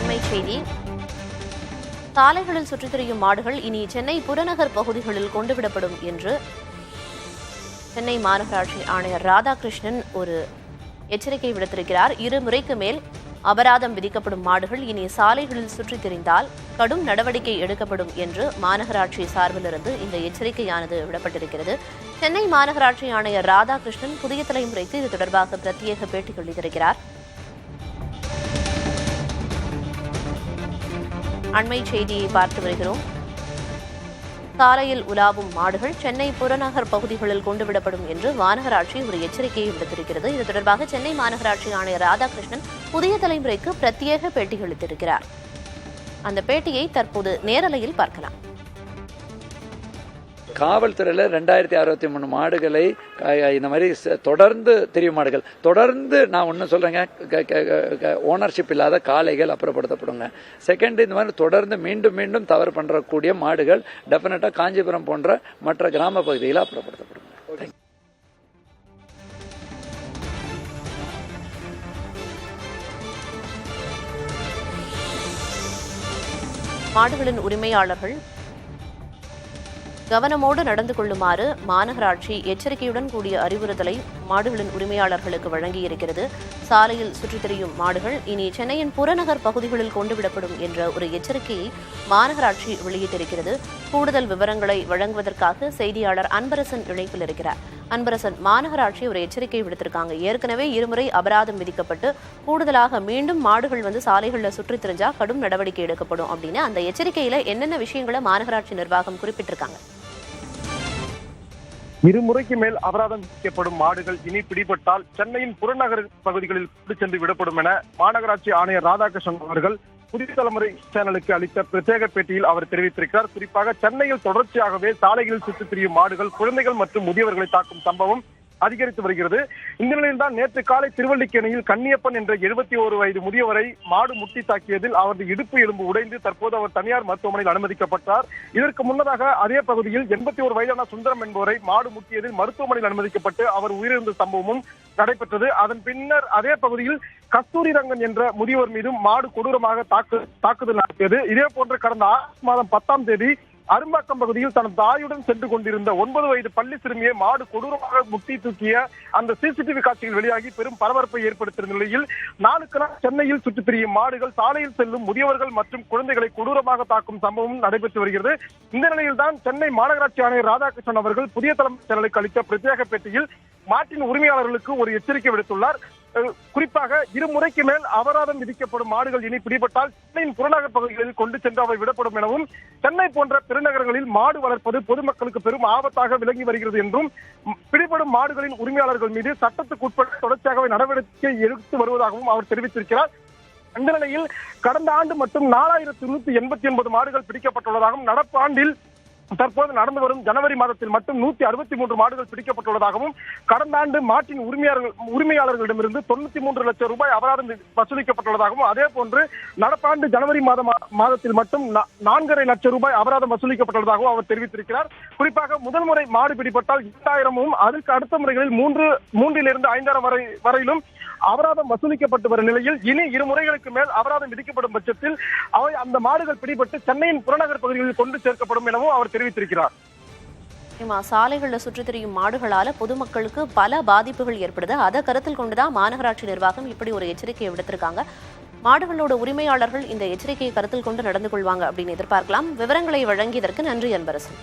அண்மைச் செய்தி. சாலைகளில் சுற்றித் திரியும் மாடுகள் இனி சென்னை புறநகர் பகுதிகளில் கொண்டுவிடப்படும் என்று சென்னை மாநகராட்சி ஆணையர் ராதாகிருஷ்ணன் ஒரு எச்சரிக்கை விடுத்திருக்கிறார். இருமுறைக்கு மேல் அபராதம் விதிக்கப்படும் மாடுகள் இனி சாலைகளில் சுற்றித் திரிந்தால் கடும் நடவடிக்கை எடுக்கப்படும் என்று மாநகராட்சி சார்பிலிருந்து இந்த எச்சரிக்கையானது விடப்பட்டிருக்கிறது. சென்னை மாநகராட்சி ஆணையர் ராதாகிருஷ்ணன் புதிய தலைமுறைக்கு இது தொடர்பாக பிரத்யேக பேட்டி அளித்திருக்கிறார். அண்மை செய்தியை பார்த்து வருகிறோம். சாலையில் உலாவும் மாடுகள் சென்னை புறநகர் பகுதிகளில் கொண்டுவிடப்படும் என்று மாநகராட்சி ஒரு எச்சரிக்கையை விடுத்திருக்கிறது. இது தொடர்பாக சென்னை மாநகராட்சி ஆணையர் ராதாகிருஷ்ணன் புதிய தலைமுறைக்கு பிரத்யேக பேட்டி அளித்திருக்கிறார். அந்த பேட்டியை தற்போது நேரலையில் பார்க்கலாம். காவல்துறையில் 2063 மாடுகளை இந்த மாதிரி தொடர்ந்து தெரியும் மாடுகள் தொடர்ந்து நான் ஒன்று சொல்கிறேங்க, ஓனர்ஷிப் இல்லாத காளைகள் அப்புறப்படுத்தப்படுங்க. செகண்ட், இந்த மாதிரி தொடர்ந்து மீண்டும் மீண்டும் தவறு பண்ணுறக்கூடிய மாடுகள் டெஃபினட்டாக காஞ்சிபுரம் போன்ற மற்ற கிராம பகுதியில் அப்புறப்படுத்தப்படுங்க. மாடுகளின் உரிமையாளர்கள் கவனமோடு நடந்து கொள்ளுமாறு மாநகராட்சி எச்சரிக்கையுடன் கூடிய அறிவுறுத்தலை மாடுகளின் உரிமையாளர்களுக்கு வழங்கியிருக்கிறது. சாலையில் சுற்றித் திரியும் மாடுகள் இனி சென்னையின் புறநகர் பகுதிகளில் கொண்டுவிடப்படும் என்ற ஒரு எச்சரிக்கையை மாநகராட்சி வெளியிட்டிருக்கிறது. கூடுதல் விவரங்களை வழங்குவதற்காக செய்தியாளர் அன்பரசன் இணைப்பில் இருக்கிறார். அன்பரசன், மாநகராட்சி ஒரு எச்சரிக்கை விடுத்திருக்காங்க. ஏற்கனவே இருமுறை அபராதம் விதிக்கப்பட்டு கூடுதலாக மீண்டும் மாடுகள் சாலைகளில் சுற்றித் திரிஞ்சா கடும் நடவடிக்கை எடுக்கப்படும் அப்படின்னு அந்த எச்சரிக்கையில என்னென்ன விஷயங்களை மாநகராட்சி நிர்வாகம் குறிப்பிட்டிருக்காங்க? இருமுறைக்கு மேல் அபராதம் விதிக்கப்படும் மாடுகள் இனி பிடிபட்டால் சென்னையின் புறநகர் பகுதிகளில் கொண்டு சென்று விடப்படும் என மாநகராட்சி ஆணையர் ராதாகிருஷ்ணன் அவர்கள் புதிய தலைமுறை சேனலுக்கு அளித்த பிரத்யேக பேட்டியில் அவர் தெரிவித்திருக்கிறார். குறிப்பாக சென்னையில் தொடர்ச்சியாகவே சாலைகளில் சுற்றித் திரியும் மாடுகள் குழந்தைகள் மற்றும் முதியவர்களை தாக்கும் சம்பவம் அதிகரித்து வருகிறது. இந்த நிலையில்தான் நேற்று காலை திருவல்லிக்கேணியில் கன்னியப்பன் என்ற 71 வயது முதியவரை மாடு முட்டி தாக்கியதில் அவரது இடுப்பு எலும்பு உடைந்து தற்போது அவர் தனியார் மருத்துவமனையில் அனுமதிக்கப்பட்டார். இதற்கு முன்னதாக அதே பகுதியில் 81 வயதான சுந்தரம் என்பவரை மாடு முட்டியதில் மருத்துவமனையில் அனுமதிக்கப்பட்டு அவர் உயிரிழந்த சம்பவமும் நடைபெற்றது. அதன் பின்னர் அதே பகுதியில் கஸ்தூரி ரங்கன் என்ற முதியவர் மீதும் மாடு கொடூரமாக தாக்குதல் நடத்தியது. இதே போன்று கடந்த ஆகஸ்ட் மாதம் 10ஆம் தேதி அரும்பாக்கம் பகுதியில் தனது தாயுடன் சென்று கொண்டிருந்த 9 வயது பள்ளி சிறுமியை மாடு கொடூரமாக முட்டி தூக்கிய அந்த சிசிடிவி காட்சிகள் வெளியாகி பெரும் பரபரப்பை ஏற்படுத்திய நிலையில் நாளுக்கு நாள் சென்னையில் சுற்றித் திரியும் மாடுகள் சாலையில் செல்லும் முதியவர்கள் மற்றும் குழந்தைகளை கொடூரமாக தாக்கும் சம்பவம் நடைபெற்று வருகிறது. இந்த நிலையில்தான் சென்னை மாநகராட்சி ஆணையர் ராதாகிருஷ்ணன் அவர்கள் புதிய தலைமை சேனலுக்கு அளித்த பிரத்யேக பேட்டியில் மாட்டின் உரிமையாளர்களுக்கு ஒரு எச்சரிக்கை விடுத்துள்ளார். குறிப்பாக இருமுறைக்கு மேல் அபராதம் விதிக்கப்படும் மாடுகள் இனி பிடிபட்டால் சென்னையின் புறநகர் பகுதிகளில் கொண்டு சென்று அவை விடப்படும் எனவும் சென்னை போன்ற பெருநகரங்களில் மாடு வளர்ப்பது பொதுமக்களுக்கு பெரும் ஆபத்தாக விளங்கி வருகிறது என்றும் பிடிபடும் மாடுகளின் உரிமையாளர்கள் மீது சட்டத்துக்கு உட்பட தொடர்ச்சியாகவே நடவடிக்கை எடுத்து வருவதாகவும் அவர் தெரிவித்திருக்கிறார். இந்த நிலையில் கடந்த ஆண்டு மட்டும் 4189 மாடுகள் பிடிக்கப்பட்டுள்ளதாகவும் நடப்பு ஆண்டில் தற்போது நடந்து வரும் ஜனவரி மாதத்தில் மட்டும் 163 மாடுகள் பிடிக்கப்பட்டுள்ளதாகவும் கடந்த ஆண்டு மாட்டின் உரிமையாளர்களிடமிருந்து 93 லட்சம் ரூபாய் அபராதம் வசூலிக்கப்பட்டுள்ளதாகவும் அதே போன்று நடப்பாண்டு ஜனவரி மாதத்தில் மட்டும் 4.5 லட்சம் ரூபாய் அபராதம் வசூலிக்கப்பட்டுள்ளதாகவும் அவர் தெரிவித்திருக்கிறார். குறிப்பாக முதல் முறை மாடு பிடிப்பட்டால் 2000 அதற்கு அடுத்த முறைகளில் 3 5,000 வரையிலும் அபராதம் வசூலிக்கப்பட்டு வரும் நிலையில் இனி இருமுறைகளுக்கு மேல் அபராதம் விதிக்கப்படும் பட்சத்தில் அவை அந்த மாடுகள் பிடிபட்டு சென்னையின் புறநகர் பகுதிகளில் கொண்டு சேர்க்கப்படும் எனவும் அவர் தெரிவித்திருக்கிறார். சாலைகளில் சுற்றித் திரியும் மாடுகளால பொதுமக்களுக்கு பல பாதிப்புகள் ஏற்படுது. அதை கருத்தில் கொண்டுதான் மாநகராட்சி நிர்வாகம் இப்படி ஒரு எச்சரிக்கையை விடுத்திருக்காங்க. மாடுகளோட உரிமையாளர்கள் இந்த எச்சரிக்கையை கருத்தில் கொண்டு நடந்து கொள்வாங்க அப்படின்னு எதிர்பார்க்கலாம். விவரங்களை வழங்கியதற்கு நன்றி அன்பரசன்.